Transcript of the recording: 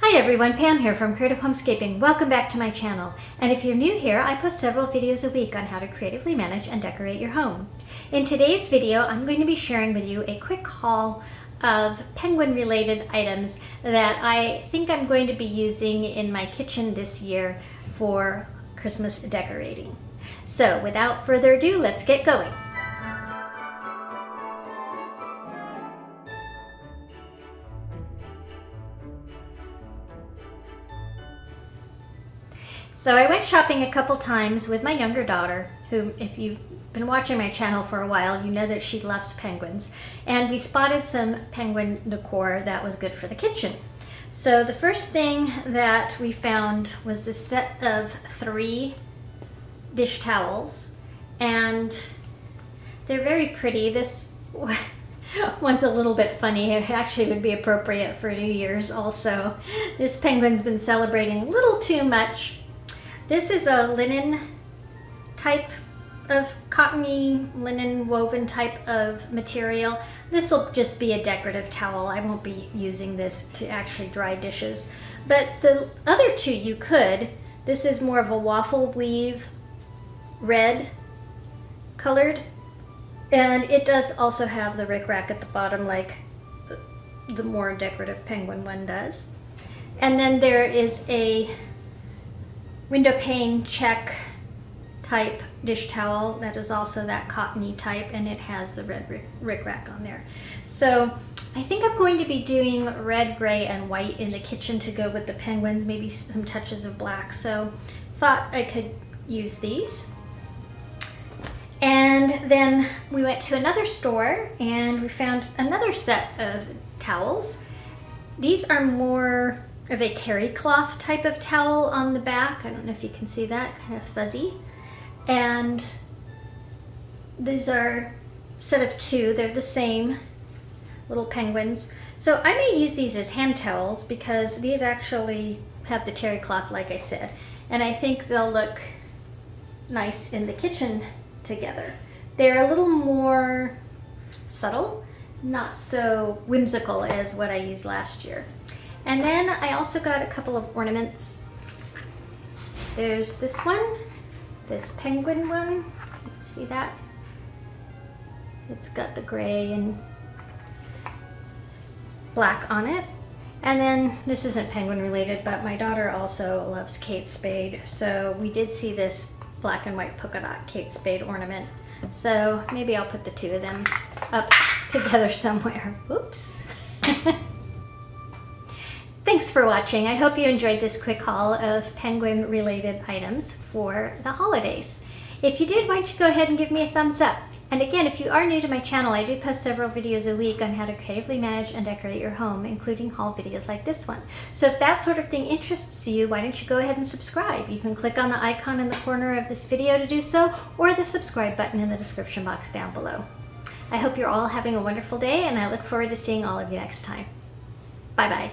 Hi everyone, Pam here from Creative Homescaping. Welcome back to my channel. And if you're new here, I post several videos a week on how to creatively manage and decorate your home. In today's video, I'm going to be sharing with you a quick haul of penguin related items that I think I'm going to be using in my kitchen this year for Christmas decorating. So without further ado, let's get going. So I went shopping a couple times with my younger daughter, who, if you've been watching my channel for a while, you know that she loves penguins. And we spotted some penguin decor that was good for the kitchen. So the first thing that we found was this set of 3 dish towels. And they're very pretty. This one's a little bit funny. It actually would be appropriate for New Year's also. This penguin's been celebrating a little too much. This is a linen type of cottony linen woven type of material. This will just be a decorative towel. I won't be using this to actually dry dishes. But the other 2 you could. This is more of a waffle weave red colored. And it does also have the rickrack at the bottom like the more decorative penguin one does. And then there is a window pane check type dish towel that is also that cottony type, and it has the red rickrack on there. So I think I'm going to be doing red, gray, and white in the kitchen to go with the penguins, maybe some touches of black. So thought I could use these. And then we went to another store and we found another set of towels. These are more of a terry cloth type of towel on the back. I don't know if you can see that, kind of fuzzy. And these are a set of 2. They're the same little penguins. So I may use these as hand towels because these actually have the terry cloth, like I said. And I think they'll look nice in the kitchen together. They're a little more subtle, not so whimsical as what I used last year. And then I also got a couple of ornaments. There's this one, this penguin one. See that? It's got the gray and black on it. And then this isn't penguin related, but my daughter also loves Kate Spade. So we did see this black and white polka dot Kate Spade ornament. So maybe I'll put the 2 of them up together somewhere. Oops. Thanks for watching. I hope you enjoyed this quick haul of penguin related items for the holidays. If you did, why don't you go ahead and give me a thumbs up. And again, if you are new to my channel, I do post several videos a week on how to creatively manage and decorate your home, including haul videos like this one. So if that sort of thing interests you, why don't you go ahead and subscribe. You can click on the icon in the corner of this video to do so, or the subscribe button in the description box down below. I hope you're all having a wonderful day, and I look forward to seeing all of you next time. Bye-bye.